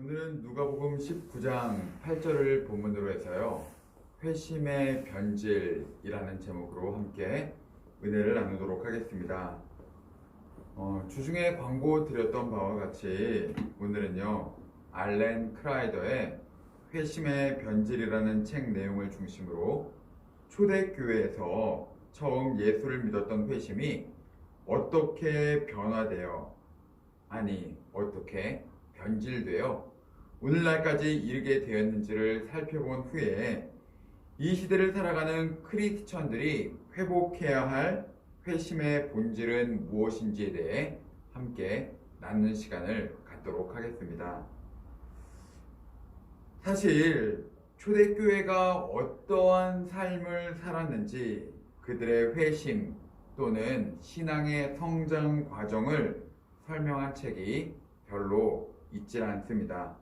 오늘은 누가복음 19장 8절을 본문으로 해서요. 회심의 변질이라는 제목으로 함께 은혜를 나누도록 하겠습니다. 주중에 광고 드렸던 바와 같이 오늘은요. 알렌 크라이더의 회심의 변질이라는 책 내용을 중심으로 초대교회에서 처음 예수를 믿었던 회심이 어떻게 변화되어 어떻게 변질되어 오늘날까지 이르게 되었는지를 살펴본 후에 이 시대를 살아가는 크리스천들이 회복해야 할 회심의 본질은 무엇인지에 대해 함께 나누는 시간을 갖도록 하겠습니다. 사실 초대교회가 어떠한 삶을 살았는지 그들의 회심 또는 신앙의 성장 과정을 설명한 책이 별로 있질 않습니다.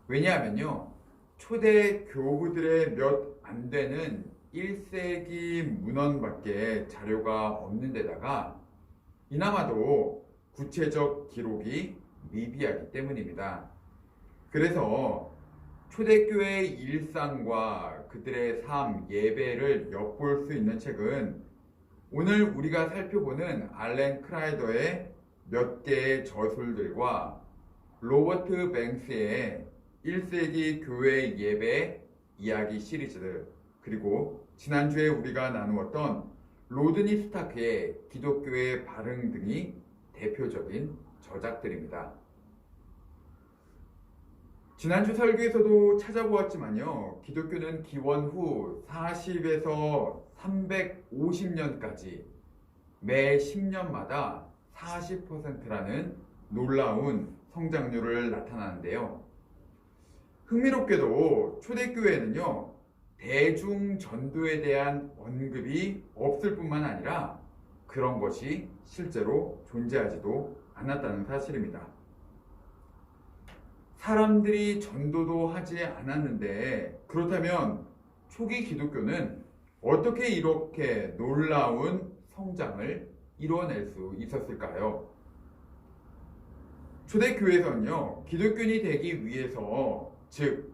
왜냐하면요, 초대 교구들의 몇 안 되는 1세기 문헌밖에 자료가 없는 데다가 이나마도 구체적 기록이 미비하기 때문입니다. 그래서 초대교회의 일상과 그들의 삶, 예배를 엿볼 수 있는 책은 오늘 우리가 살펴보는 알렌 크라이더의 몇 개의 저술들과 로버트 뱅스의 1세기 교회 예배 이야기 시리즈들, 그리고 지난주에 우리가 나누었던 로드니 스타크의 기독교의 발흥 등이 대표적인 저작들입니다. 지난주 설교에서도 찾아보았지만요, 기독교는 기원 후 40에서 350년까지 매 10년마다 40%라는 놀라운 성장률을 나타나는데요. 흥미롭게도 초대교회는요, 대중 전도에 대한 언급이 없을 뿐만 아니라 그런 것이 실제로 존재하지도 않았다는 사실입니다. 사람들이 전도도 하지 않았는데 그렇다면 초기 기독교는 어떻게 이렇게 놀라운 성장을 이뤄낼 수 있었을까요? 초대교회에서는요, 기독교인이 되기 위해서, 즉,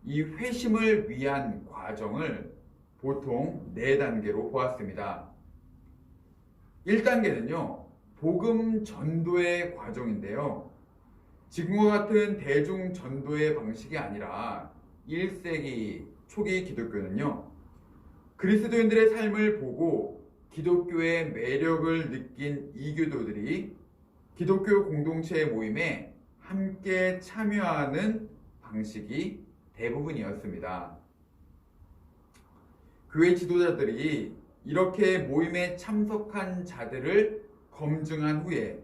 이 회심을 위한 과정을 보통 4단계로 보았습니다. 1단계는요, 복음 전도의 과정인데요. 지금과 같은 대중 전도의 방식이 아니라 1세기 초기 기독교는요, 그리스도인들의 삶을 보고 기독교의 매력을 느낀 이교도들이 기독교 공동체의 모임에 함께 참여하는 방식이 대부분이었습니다. 교회 지도자들이 이렇게 모임에 참석한 자들을 검증한 후에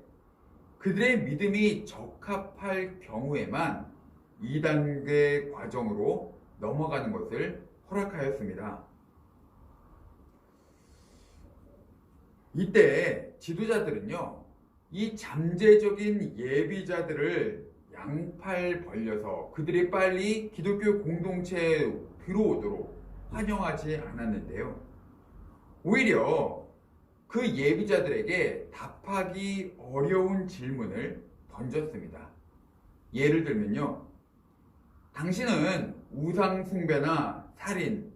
그들의 믿음이 적합할 경우에만 2단계 과정으로 넘어가는 것을 허락하였습니다. 이때 지도자들은요, 이 잠재적인 예비자들을 양팔 벌려서 그들이 빨리 기독교 공동체에 들어오도록 환영하지 않았는데요. 오히려 그 예비자들에게 답하기 어려운 질문을 던졌습니다. 예를 들면요, 당신은 우상숭배나 살인,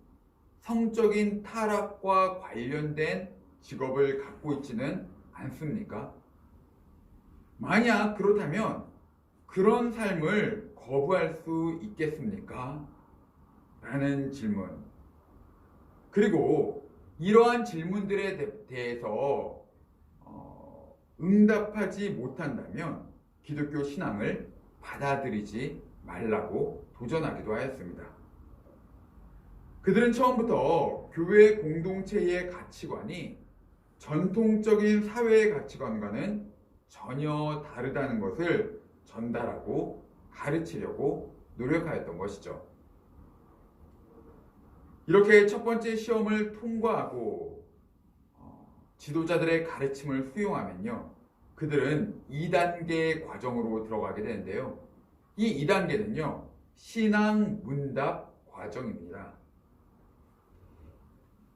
성적인 타락과 관련된 직업을 갖고 있지는 않습니까? 만약 그렇다면 그런 삶을 거부할 수 있겠습니까? 라는 질문. 그리고 이러한 질문들에 대해서 응답하지 못한다면 기독교 신앙을 받아들이지 말라고 도전하기도 하였습니다. 그들은 처음부터 교회 공동체의 가치관이 전통적인 사회의 가치관과는 전혀 다르다는 것을 전달하고 가르치려고 노력하였던 것이죠. 이렇게 첫 번째 시험을 통과하고 지도자들의 가르침을 수용하면요, 그들은 2단계 과정으로 들어가게 되는데요. 이 2단계는요, 신앙 문답 과정입니다.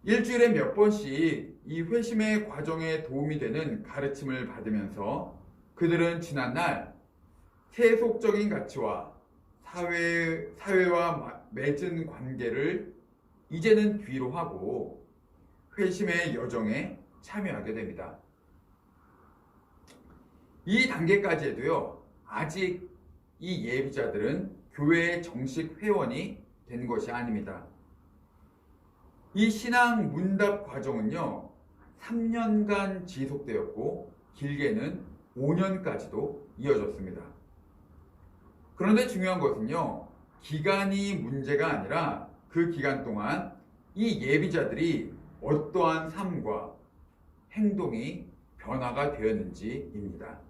일주일에 몇 번씩 이 회심의 과정에 도움이 되는 가르침을 받으면서 그들은 지난날 세속적인 가치와 사회와 맺은 관계를 이제는 뒤로 하고 회심의 여정에 참여하게 됩니다. 이 단계까지에도요, 아직 이 예비자들은 교회의 정식 회원이 된 것이 아닙니다. 이 신앙 문답 과정은요, 3년간 지속되었고 길게는 5년까지도 이어졌습니다. 그런데 중요한 것은요, 기간이 문제가 아니라 그 기간 동안 이 예비자들이 어떠한 삶과 행동이 변화가 되었는지입니다.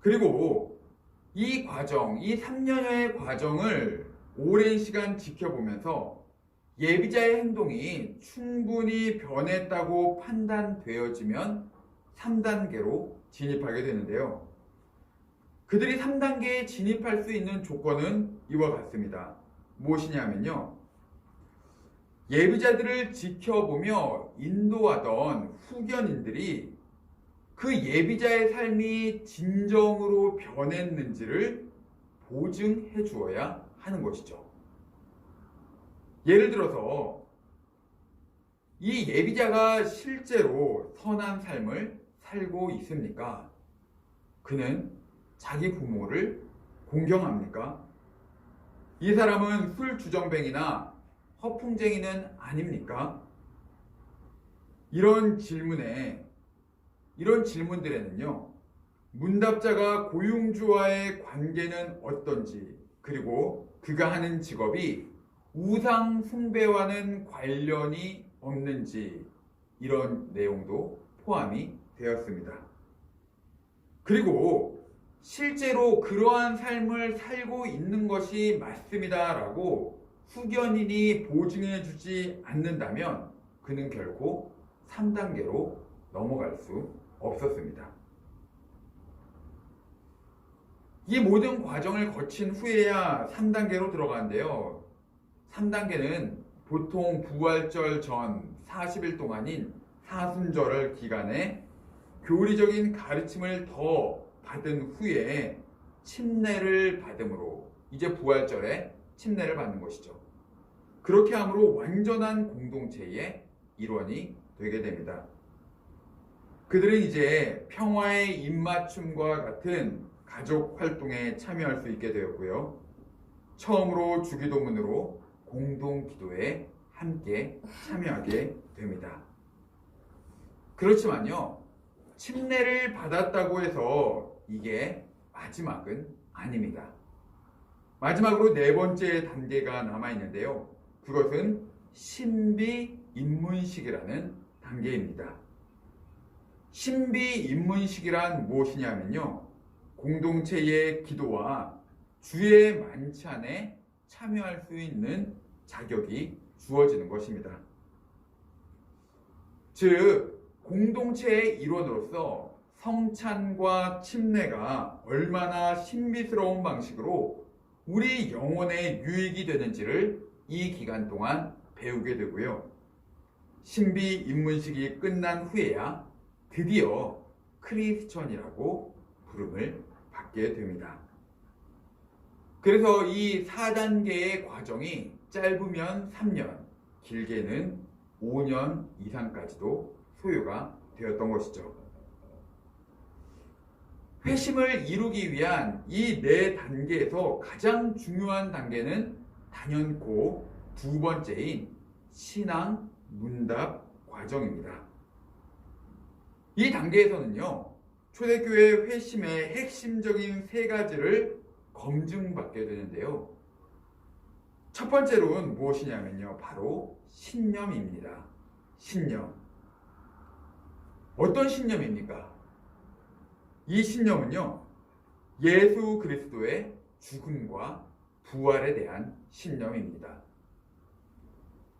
그리고 이 과정, 이 3년여의 과정을 오랜 시간 지켜보면서 예비자의 행동이 충분히 변했다고 판단되어지면 3단계로 진입하게 되는데요. 그들이 3단계에 진입할 수 있는 조건은 이와 같습니다. 무엇이냐면요, 예비자들을 지켜보며 인도하던 후견인들이 그 예비자의 삶이 진정으로 변했는지를 보증해 주어야 하는 것이죠. 예를 들어서 이 예비자가 실제로 선한 삶을 살고 있습니까? 그는 자기 부모를 공경합니까? 이 사람은 술 주정뱅이나 허풍쟁이는 아닙니까? 이런 질문들에는요, 문답자가 고용주와의 관계는 어떤지, 그리고 그가 하는 직업이 우상 숭배와는 관련이 없는지, 이런 내용도 포함이 되었습니다. 그리고 실제로 그러한 삶을 살고 있는 것이 맞습니다라고 후견인이 보증해 주지 않는다면 그는 결코 3단계로 넘어갈 수 없었습니다. 이 모든 과정을 거친 후에야 3단계로 들어가는데요. 3단계는 보통 부활절 전 40일 동안인 사순절 기간에 교리적인 가르침을 더 받은 후에 침례를 받음으로 이제 부활절에 침례를 받는 것이죠. 그렇게 함으로 완전한 공동체의 일원이 되게 됩니다. 그들은 이제 평화의 입맞춤과 같은 가족 활동에 참여할 수 있게 되었고요. 처음으로 주기도문으로 공동 기도에 함께 참여하게 됩니다. 그렇지만요, 침례를 받았다고 해서 이게 마지막은 아닙니다. 마지막으로 4번째 단계가 남아있는데요. 그것은 신비 입문식이라는 단계입니다. 신비 입문식이란 무엇이냐면요, 공동체의 기도와 주의 만찬에 참여할 수 있는 자격이 주어지는 것입니다. 즉, 공동체의 일원으로서 성찬과 침례가 얼마나 신비스러운 방식으로 우리 영혼에 유익이 되는지를 이 기간 동안 배우게 되고요. 신비 입문식이 끝난 후에야 드디어 크리스천이라고 부름을 받게 됩니다. 그래서 이 4단계의 과정이 짧으면 3년, 길게는 5년 이상까지도 소요가 되었던 것이죠. 회심을 이루기 위한 이 4단계에서 가장 중요한 단계는 단연코 2번째인 신앙 문답 과정입니다. 이 단계에서는요, 초대교회 회심의 핵심적인 3가지를 검증받게 되는데요. 첫 번째로는 무엇이냐면요, 바로 신념입니다. 신념. 어떤 신념입니까? 이 신념은요, 예수 그리스도의 죽음과 부활에 대한 신념입니다.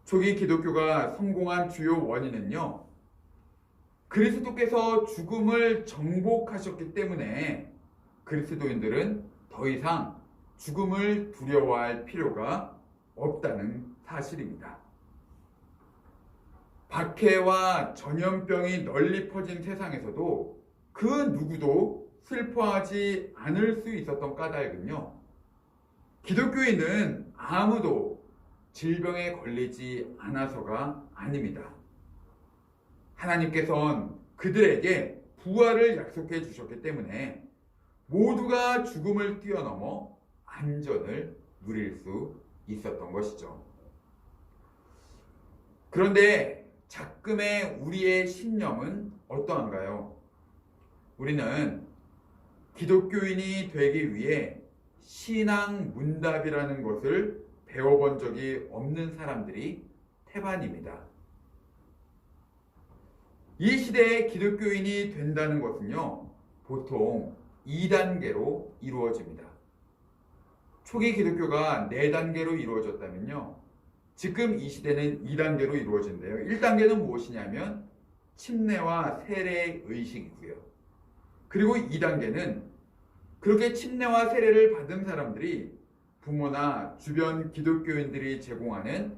초기 기독교가 성공한 주요 원인은요, 그리스도께서 죽음을 정복하셨기 때문에 그리스도인들은 더 이상 죽음을 두려워할 필요가 없다는 사실입니다. 박해와 전염병이 널리 퍼진 세상에서도 그 누구도 슬퍼하지 않을 수 있었던 까닭은요, 기독교인은 아무도 질병에 걸리지 않아서가 아닙니다. 하나님께서는 그들에게 부활을 약속해 주셨기 때문에 모두가 죽음을 뛰어넘어 안전을 누릴 수 있었던 것이죠. 그런데 작금의 우리의 신념은 어떠한가요? 우리는 기독교인이 되기 위해 신앙 문답이라는 것을 배워본 적이 없는 사람들이 태반입니다. 이 시대에 기독교인이 된다는 것은요, 보통 2단계로 이루어집니다. 초기 기독교가 4단계로 이루어졌다면요, 지금 이 시대는 2단계로 이루어진대요. 1단계는 무엇이냐면 침례와 세례의 의식이고요. 그리고 2단계는 그렇게 침례와 세례를 받은 사람들이 부모나 주변 기독교인들이 제공하는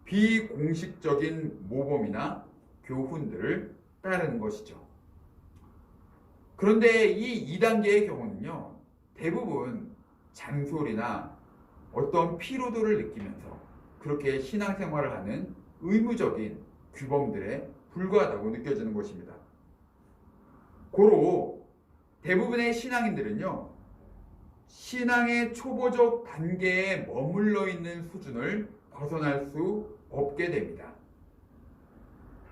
비공식적인 모범이나 교훈들을 따르는 것이죠. 그런데 이 2단계의 경우는요, 대부분 잔소리나 어떤 피로도를 느끼면서 그렇게 신앙생활을 하는 의무적인 규범들에 불과하다고 느껴지는 것입니다. 고로 대부분의 신앙인들은요, 신앙의 초보적 단계에 머물러 있는 수준을 벗어날 수 없게 됩니다.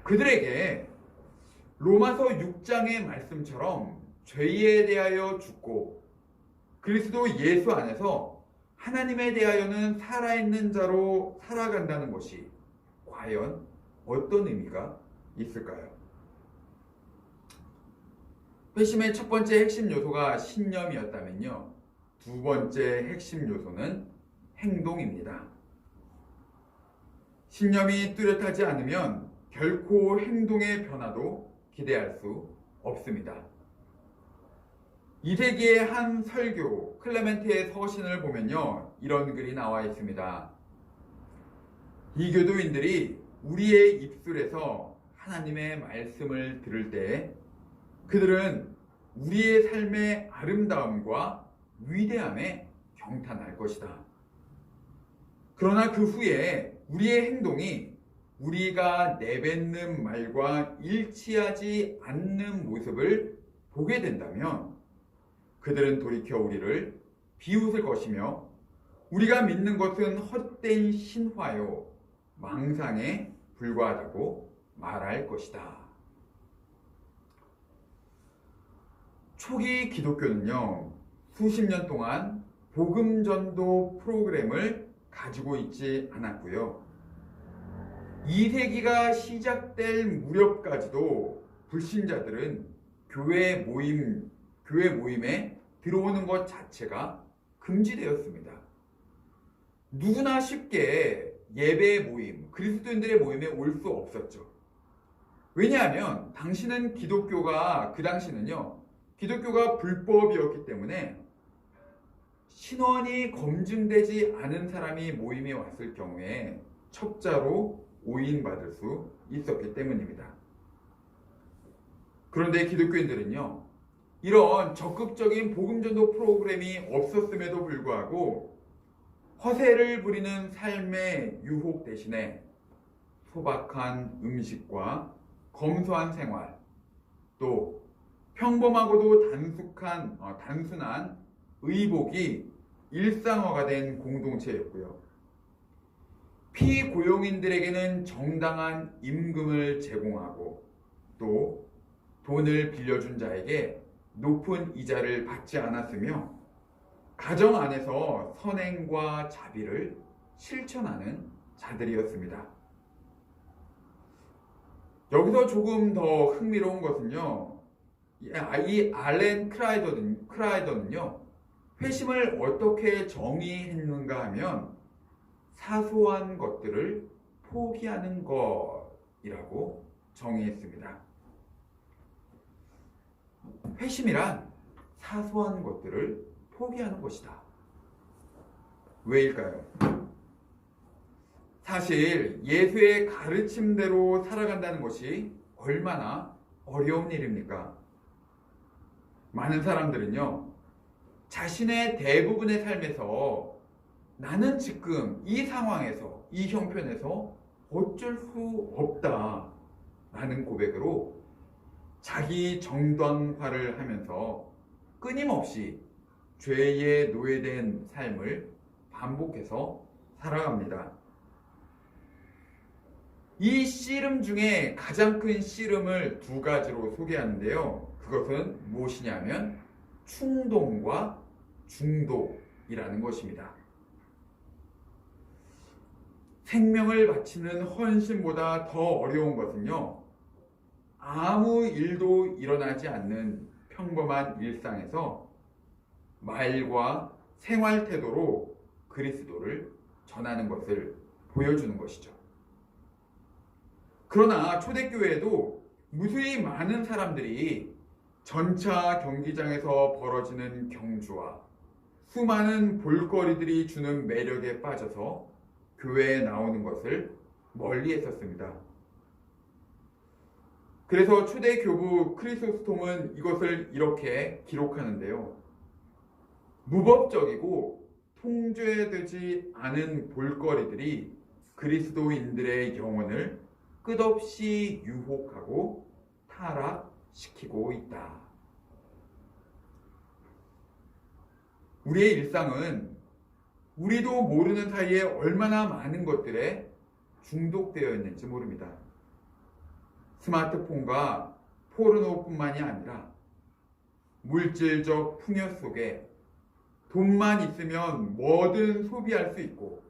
그들에게 로마서 6장의 말씀처럼 죄에 대하여 죽고 그리스도 예수 안에서 하나님에 대하여는 살아있는 자로 살아간다는 것이 과연 어떤 의미가 있을까요? 회심의 첫 번째 핵심 요소가 신념이었다면요, 두 번째 핵심 요소는 행동입니다. 신념이 뚜렷하지 않으면 결코 행동의 변화도 기대할 수 없습니다. 2세기의 한 설교 클레멘트의 서신을 보면요, 이런 글이 나와 있습니다. 이 교도인들이 우리의 입술에서 하나님의 말씀을 들을 때 그들은 우리의 삶의 아름다움과 위대함에 경탄할 것이다. 그러나 그 후에 우리의 행동이 우리가 내뱉는 말과 일치하지 않는 모습을 보게 된다면 그들은 돌이켜 우리를 비웃을 것이며 우리가 믿는 것은 헛된 신화요 망상에 불과하다고 말할 것이다. 초기 기독교는요, 수십 년 동안 복음 전도 프로그램을 가지고 있지 않았고요. 2세기가 시작될 무렵까지도 불신자들은 교회 모임에 들어오는 것 자체가 금지되었습니다. 누구나 쉽게 예배 모임, 그리스도인들의 모임에 올 수 없었죠. 왜냐하면 그 당시는요, 기독교가 불법이었기 때문에 신원이 검증되지 않은 사람이 모임에 왔을 경우에 첩자로 오인받을 수 있었기 때문입니다. 그런데 기독교인들은요, 이런 적극적인 복음전도 프로그램이 없었음에도 불구하고 허세를 부리는 삶의 유혹 대신에 소박한 음식과 검소한 생활, 또 평범하고도 단순한 의복이 일상화가 된 공동체였고요. 피고용인들에게는 정당한 임금을 제공하고 또 돈을 빌려준 자에게 높은 이자를 받지 않았으며 가정 안에서 선행과 자비를 실천하는 자들이었습니다. 여기서 조금 더 흥미로운 것은요, 이 알렌 크라이더는요, 회심을 어떻게 정의했는가 하면 사소한 것들을 포기하는 것이라고 정의했습니다. 회심이란 사소한 것들을 포기하는 것이다. 왜일까요? 사실 예수의 가르침대로 살아간다는 것이 얼마나 어려운 일입니까? 많은 사람들은요, 자신의 대부분의 삶에서 나는 지금 이 상황에서, 이 형편에서 어쩔 수 없다 라는 고백으로 자기 정당화를 하면서 끊임없이 죄에 노예된 삶을 반복해서 살아갑니다. 이 씨름 중에 가장 큰 씨름을 두 가지로 소개하는데요. 그것은 무엇이냐면 충동과 중독이라는 것입니다. 생명을 바치는 헌신보다 더 어려운 것은요, 아무 일도 일어나지 않는 평범한 일상에서 말과 생활 태도로 그리스도를 전하는 것을 보여주는 것이죠. 그러나 초대교회에도 무수히 많은 사람들이 전차 경기장에서 벌어지는 경주와 수많은 볼거리들이 주는 매력에 빠져서 교회에 나오는 것을 멀리 했었습니다. 그래서 초대교부 크리소스톰은 이것을 이렇게 기록하는데요. 무법적이고 통제되지 않은 볼거리들이 그리스도인들의 영혼을 끝없이 유혹하고 타락시키고 있다. 우리의 일상은 우리도 모르는 사이에 얼마나 많은 것들에 중독되어 있는지 모릅니다. 스마트폰과 포르노뿐만이 아니라 물질적 풍요 속에 돈만 있으면 뭐든 소비할 수 있고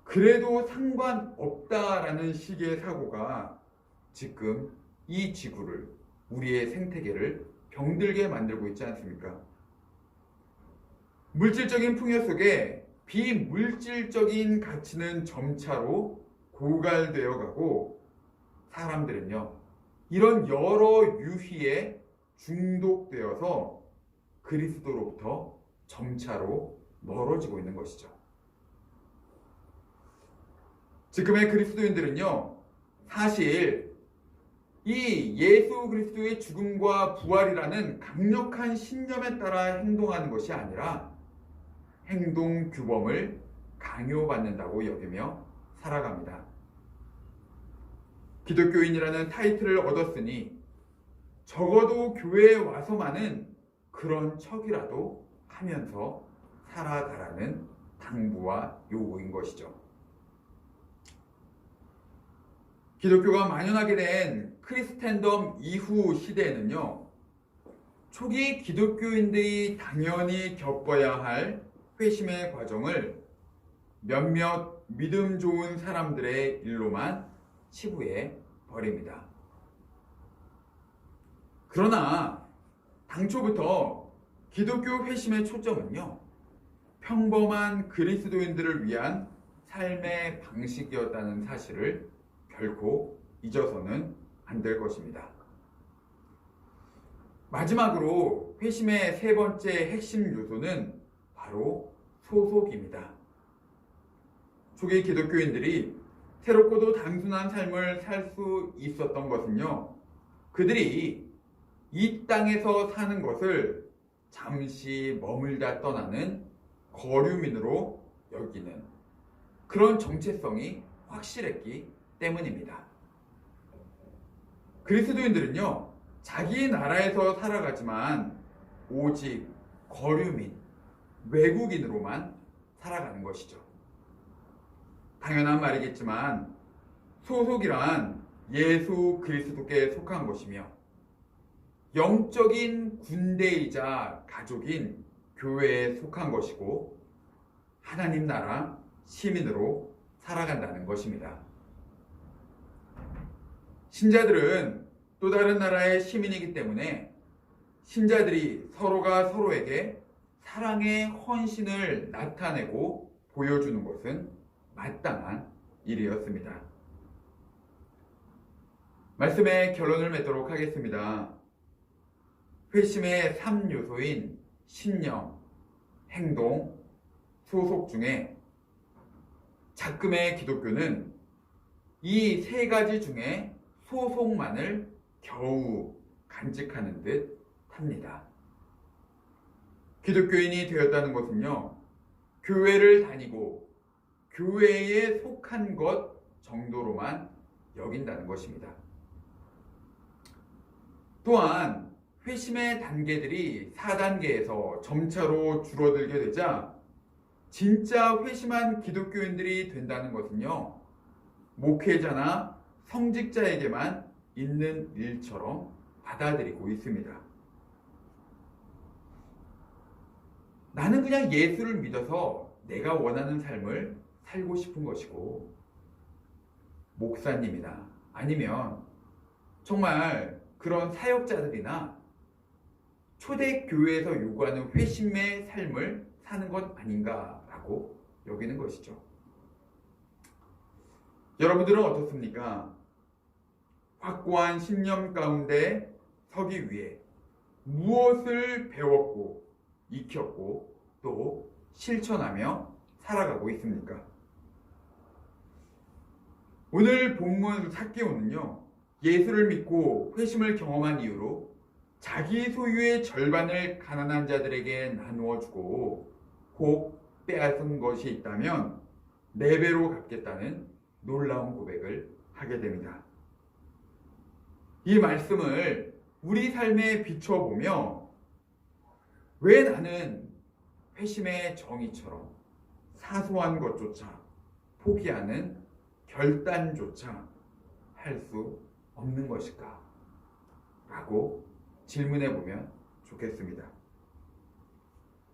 그래도 상관없다라는 식의 사고가 지금 이 지구를, 우리의 생태계를 병들게 만들고 있지 않습니까? 물질적인 풍요 속에 비물질적인 가치는 점차로 고갈되어 가고 사람들은요, 이런 여러 유희에 중독되어서 그리스도로부터 점차로 멀어지고 있는 것이죠. 지금의 그리스도인들은요, 사실 이 예수 그리스도의 죽음과 부활이라는 강력한 신념에 따라 행동하는 것이 아니라 행동 규범을 강요받는다고 여기며 살아갑니다. 기독교인이라는 타이틀을 얻었으니 적어도 교회에 와서만은 그런 척이라도 하면서 살아가라는 당부와 요구인 것이죠. 기독교가 만연하게 된 크리스텐덤 이후 시대에는요, 초기 기독교인들이 당연히 겪어야 할 회심의 과정을 몇몇 믿음 좋은 사람들의 일로만 치부해 버립니다. 그러나 당초부터 기독교 회심의 초점은요, 평범한 그리스도인들을 위한 삶의 방식이었다는 사실을 결코 잊어서는 안 될 것입니다. 마지막으로 회심의 세 번째 핵심 요소는 바로 소속입니다. 초기 기독교인들이 새롭고도 단순한 삶을 살 수 있었던 것은요, 그들이 이 땅에서 사는 것을 잠시 머물다 떠나는 거류민으로 여기는 그런 정체성이 확실했기 때문입니다. 그리스도인들은요, 자기 나라에서 살아가지만 오직 거류민, 외국인으로만 살아가는 것이죠. 당연한 말이겠지만 소속이란 예수 그리스도께 속한 것이며 영적인 군대이자 가족인 교회에 속한 것이고 하나님 나라 시민으로 살아간다는 것입니다. 신자들은 또 다른 나라의 시민이기 때문에 신자들이 서로가 서로에게 사랑의 헌신을 나타내고 보여주는 것은 마땅한 일이었습니다. 말씀의 결론을 맺도록 하겠습니다. 회심의 3요소인 신념, 행동, 소속 중에 작금의 기독교는 이 세 가지 중에 소속만을 겨우 간직하는 듯 합니다. 기독교인이 되었다는 것은요, 교회를 다니고 교회에 속한 것 정도로만 여긴다는 것입니다. 또한 회심의 단계들이 4단계에서 점차로 줄어들게 되자 진짜 회심한 기독교인들이 된다는 것은요, 목회자나 성직자에게만 있는 일처럼 받아들이고 있습니다. 나는 그냥 예수를 믿어서 내가 원하는 삶을 살고 싶은 것이고, 목사님이나 아니면 정말 그런 사역자들이나 초대교회에서 요구하는 회심의 삶을 사는 것 아닌가라고 여기는 것이죠. 여러분들은 어떻습니까? 확고한 신념 가운데 서기 위해 무엇을 배웠고 익혔고 또 실천하며 살아가고 있습니까? 오늘 본문 삭개오는요, 예수를 믿고 회심을 경험한 이후로 자기 소유의 절반을 가난한 자들에게 나누어 주고 혹 빼앗은 것이 있다면 4배로 갚겠다는 놀라운 고백을 하게 됩니다. 이 말씀을 우리 삶에 비춰보며 왜 나는 회심의 정의처럼 사소한 것조차 포기하는 결단조차 할 수 없는 것일까? 라고 질문해 보면 좋겠습니다.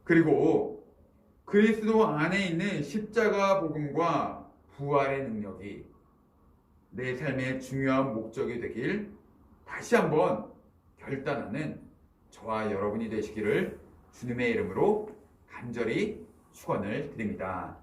그리고 그리스도 안에 있는 십자가 복음과 부활의 능력이 내 삶의 중요한 목적이 되길 다시 한번 결단하는 저와 여러분이 되시기를 주님의 이름으로 간절히 축원을 드립니다.